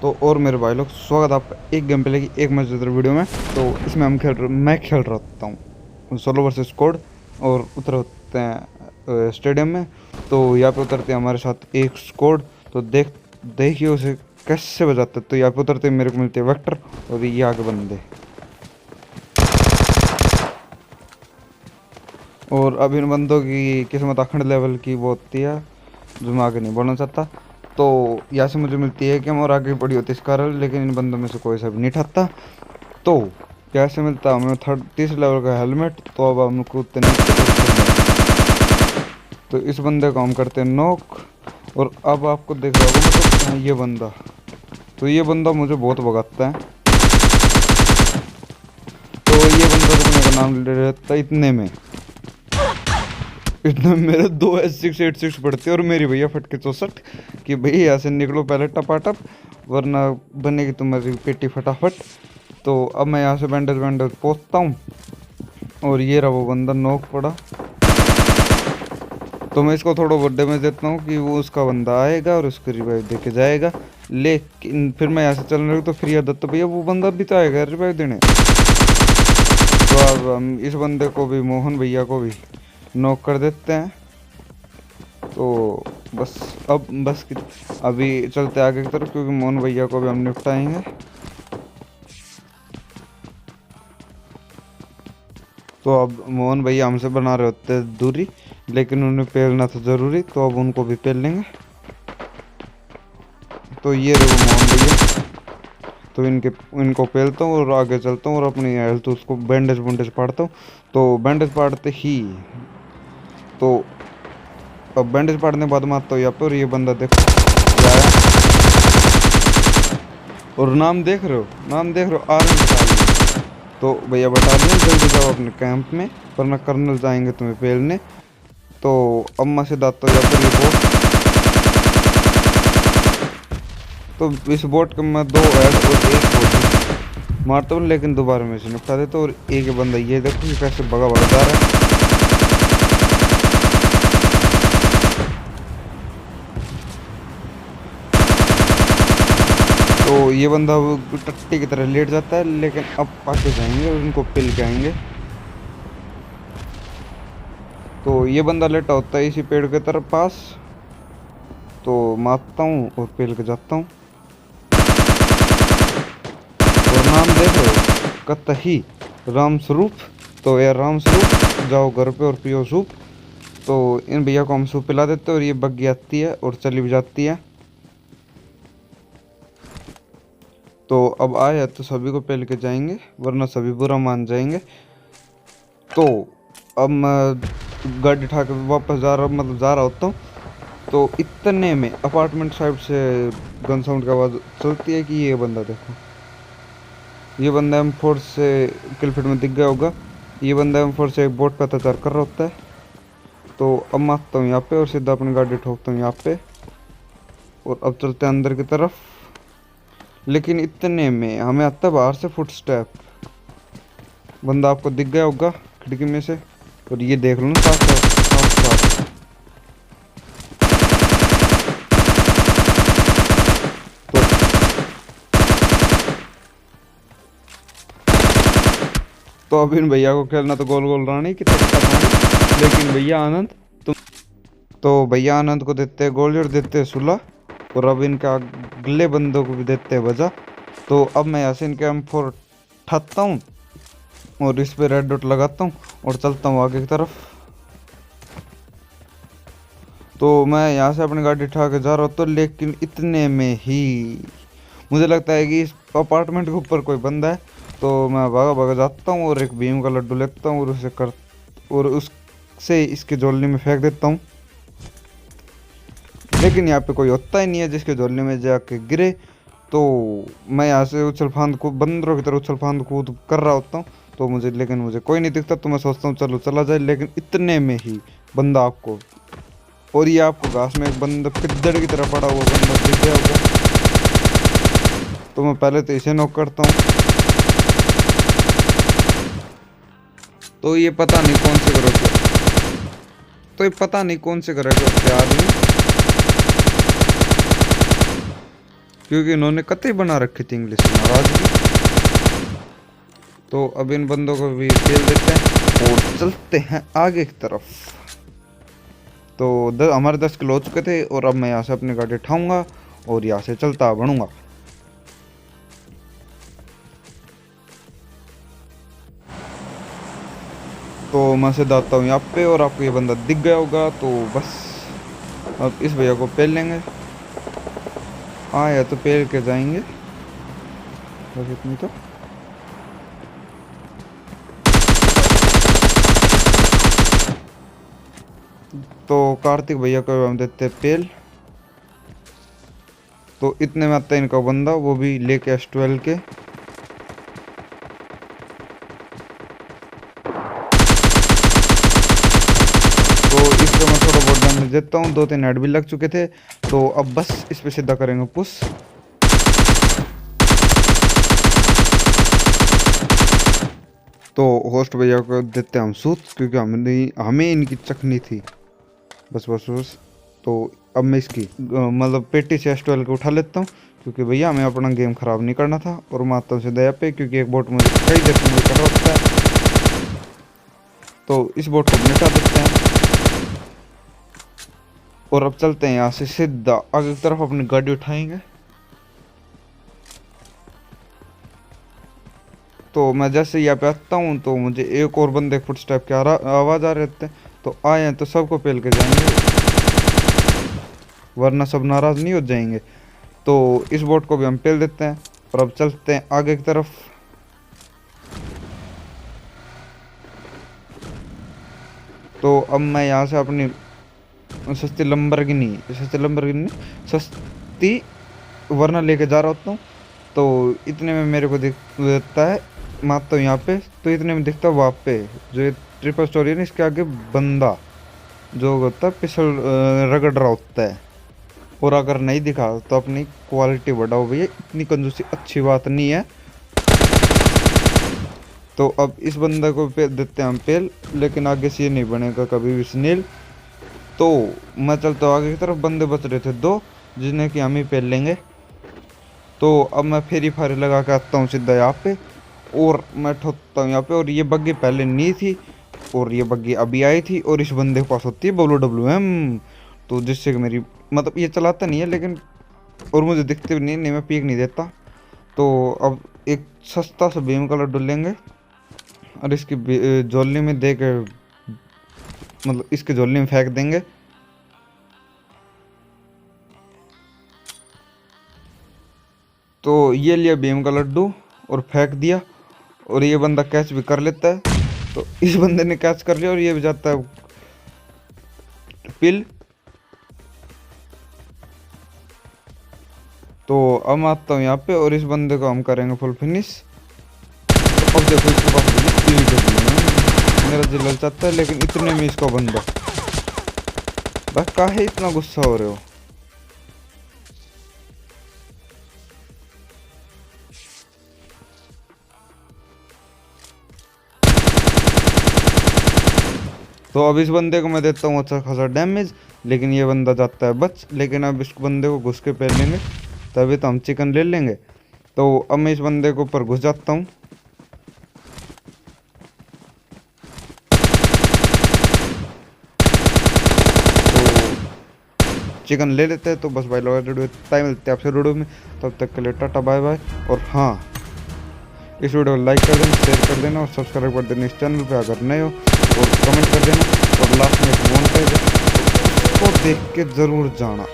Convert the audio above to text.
तो और मेरे भाई लोग, स्वागत है आपका एक गेम प्ले की एक मजेदार वीडियो में। तो इसमें मैं खेल रहा होता हूँ सोलो वर्सेस स्क्वाड और उतर होते हैं स्टेडियम में। तो यहाँ पे उतरते हैं हमारे साथ एक स्क्वाड। तो देखिए उसे कैसे बजाते हैं। तो यहाँ पे उतरते मेरे को मिलते हैं वेक्टर और ये आगे बंदे। और अब इन बंदों की किस्मत अखंड लेवल की वो होती है जो मैं आगे नहीं बोलना चाहता। तो यहाँ से मुझे मिलती है कि हम और आगे बढ़ी होती इस कारण, लेकिन इन बंदों में से कोई सा भी नहीं ठहरता। तो कैसे मिलता है हमें 30 लेवल का हेलमेट। तो अब हम कूदते तो इस बंदे को हम करते हैं नॉक। और अब आपको देख रहा होगा मतलब ये बंदा, तो ये बंदा मुझे बहुत भगाता है। तो ये बंदा रुकने का नाम ले रहता है। इतने मेरे 2 S686 पड़ते और मेरी भैया फटके 64 कि भैया यहाँ से निकलो पहले टपाटप, वरना बनेगी तुम्हारी पेटी फटाफट। तो अब मैं यहाँ से बैंडेज पहुँचता हूँ और ये रहा वो बंदा नॉक पड़ा। तो मैं इसको थोड़ा बहुत डैमेज देता हूँ कि वो उसका बंदा आएगा और उसको रिवाइव दे के जाएगा। लेकिन फिर मैं यहाँ से चलने लगा तो फिर याद आता भैया वो बंदा भी तो आएगा रिवाइव देने। तो अब हम इस बंदे को भी, मोहन भैया को भी नॉक कर देते हैं। तो बस अभी चलते आगे की तरफ, क्योंकि मोहन भैया को भी हम निपटाएंगे। तो अब मोहन भैया हमसे बना रहे होते हैं दूरी, लेकिन उन्हें पेलना था ज़रूरी, तो अब उनको भी पेल लेंगे। तो ये रहे वो मोहन भैया। तो इनको पेलता हूँ और आगे चलता हूँ और अपनी हेल्थ उसको बैंडेज पाड़ता हूँ। तो बैंडेज पाड़ते ही तो अब बैंडेज पाड़ने के बाद मारता हूँ यहाँ पर। ये बंदा देखो क्या है, और नाम देख रहे हो आर्मी बटालियन। तो भैया बटालियन जल्दी जाओ अपने कैंप में, वरना कर्नल जाएंगे तुम्हें पेलने। तो अम्मा से दाता हूँ यहाँ पर ये बोट। तो इस बोट के मैं 2 हेड और 1 बोट मारता हूँ, लेकिन दोबारा में से निपटा देता हूँ। और एक बंदा ये देखो कि कैसे भगा जा रहा है। तो ये बंदा टट्टी की तरह लेट जाता है, लेकिन अब आके जाएंगे और उनको पिल के आएंगे। तो ये बंदा लेटा होता है इसी पेड़ के तरफ पास। तो मारता हूँ और पिल के जाता हूँ। और नाम देख रहे हो, कतही राम स्वरूप। तो यार राम स्वरूप जाओ घर पे और पियो सूप। तो इन भैया को हम सूप पिला देते हैं और ये बग्गी आती है और चली भी जाती है। तो अब आए तो सभी को पेल के जाएंगे, वरना सभी बुरा मान जाएंगे। तो अब मैं गाड़ी उठा के वापस जा रहा होता हूँ। तो इतने में अपार्टमेंट साइड से गन साउंड की आवाज़ चलती है कि ये बंदा देखो, ये बंदा M4 से किलफिट में दिख गया होगा। ये बंदा M4 से एक बोट पे अत्याचार कर रहा होता है। तो अब मारता हूँ यहाँ पे और सीधा अपनी गाड़ी ठोकता हूँ यहाँ पे। और अब चलते हैं अंदर की तरफ। लेकिन इतने में हमें आता है बाहर से फुटस्टेप। बंदा आपको दिख गया होगा खिड़की में से, और ये देख लो ना साफ साफ। तो अब इन भैया को खेलना तो गोल गोल रानी कितने पानी। लेकिन भैया आनंद तुम, तो भैया आनंद को देते हैं गोली और देते हैं सुला। और अब इनका अगले बंदों को भी देते हैं वजह। तो अब मैं यहाँ से इनके M4 ठाता हूँ और इस पे रेड डॉट लगाता हूँ और चलता हूँ आगे की तरफ। तो मैं यहाँ से अपनी गाड़ी उठा के जा रहा हूँ, लेकिन इतने में ही मुझे लगता है कि इस अपार्टमेंट के ऊपर कोई बंदा है। तो मैं भागा जाता हूँ और एक भीम का लड्डू लेता हूँ और उससे इसके झोलने में फेंक देता हूँ। लेकिन यहाँ पे कोई होता ही नहीं है जिसके झोलने में जाके गिरे। तो मैं यहाँ से बंदरों की तरह उछल फांद कूद कर रहा होता हूँ। तो मुझे कोई नहीं दिखता। तो मैं सोचता हूँ चलो चला जाए, लेकिन इतने में ही बंदा आपको, और ये आपको घास में एक बंदा पिद्दड़ की तरह पड़ा हुआ बंदा दिख गया होगा। तो मैं पहले तो इसे नॉक करता हूँ। तो ये पता नहीं कौन से ग्रुप आदमी क्योंकि इन्होंने कतई बना रखी थी इंग्लिश में नाराजगी। तो अब इन बंदों को भी फेल देते हैं और चलते हैं आगे की तरफ। तो हमारे 10 किलो हो चुके थे और अब मैं यहाँ से अपनी गाड़ी उठाऊंगा और यहाँ से चलता बढ़ूंगा। तो मैं सीधा आता हूँ यहाँ पे और आपको ये बंदा दिख गया होगा। तो बस अब इस भैया को पेल लेंगे। हाँ या तो पेल के जाएंगे बस इतनी तो। तो कार्तिक भैया को हम देते हैं पेल। तो इतने में आता है इनका बंदा, वो भी लेके S12 के। तो इसको मैं थोड़ा बहुत डैमेज देता हूँ, 2-3 हेड भी लग चुके थे। तो अब बस इस पे सीधा करेंगे पुश। तो होस्ट भैया को देते हैं हम सूत, क्योंकि हमें इनकी चखनी थी। बस बस बस। तो अब मैं इसकी मतलब पेटी से S12 को उठा लेता हूँ, क्योंकि भैया हमें अपना गेम ख़राब नहीं करना था। और मारता हूँ सीधा यहाँ पे, क्योंकि एक बोट मुझे कई देर से मुझे कर होता है। तो इस बोट को मिटा देते हैं और अब चलते हैं यहाँ से सीधा आगे की तरफ, अपनी गाड़ी उठाएंगे। तो मैं जैसे यहाँ पे आता हूँ तो मुझे एक और बंदे फुटस्टेप की आवाज़ आ रहे थे। तो आए हैं तो सबको पेल के जाएंगे, वरना सब नाराज़ नहीं हो जाएंगे। तो इस बोट को भी हम पेल देते हैं और अब चलते हैं आगे की तरफ। तो अब मैं यहाँ से अपनी सस्ती लंबरगिनी सस्ती वरना लेके जा रहा होता हूँ। तो इतने में मेरे को दिखता है, मारता हूँ यहाँ पे। तो इतने में दिखता है वहाँ पे जो ये ट्रिपल स्टोरी है ना, इसके आगे बंदा जो होता है पिसल रगड़ रहा होता है। और अगर नहीं दिखा तो अपनी क्वालिटी बढ़ाओ भैया, इतनी कंजूसी अच्छी बात नहीं है। तो अब इस बंदे को देते हैं हम पेल, लेकिन आगे से ये नहीं बनेगा कभी भी स्नेल। तो मैं चलता हूँ आगे की तरफ, बंदे बच रहे थे 2 जिन्हें कि हम ही पेल लेंगे। तो अब मैं फेरी फारी लगा के आता हूँ सीधा यहाँ पे और मैं ठोकता हूँ यहाँ पे। और ये बग्गी पहले नहीं थी और ये बग्गी अभी आई थी, और इस बंदे के पास होती है WWM। तो जिससे कि मेरी मतलब ये चलाता नहीं है लेकिन, और मुझे दिखते भी नहीं, मैं पीक नहीं देता। तो अब एक सस्ता सा बीम कलर डुलेंगे और इसकी जोली में दे के मतलब इसके जोली में फेंक देंगे। तो ये लिया बीम का लड्डू और फेंक दिया, और ये बंदा कैच भी कर लेता है। तो इस बंदे ने कैच कर लिया और ये भी जाता है पिल। तो अब मैं आता हूँ यहाँ पे और इस बंदे को हम करेंगे फुल फिनिश। तो अब देखो इसके पास मेरा दिल ललचाता है, लेकिन इतने में इसका बंदा, बस काहे इतना गुस्सा हो रहे हो। तो अब इस बंदे को मैं देता हूँ अच्छा खासा डैमेज, लेकिन ये बंदा जाता है बच। लेकिन अब इस बंदे को घुस के पहन लेंगे, तभी तो हम चिकन ले लेंगे। तो अब मैं इस बंदे के ऊपर घुस जाता हूँ। तो चिकन ले लेते हैं। तो बस भाई लोग टाइम मिलते हैं आपसे वीडियो में, तब तक के लिए टाटा बाय बाय। और हाँ, इस वीडियो को लाइक कर देना, शेयर कर देना और सब्सक्राइब कर देना इस चैनल पे अगर नए हो, और कमेंट कर देना। और लास्ट में एक वांटेड है, उसको देख के ज़रूर जाना।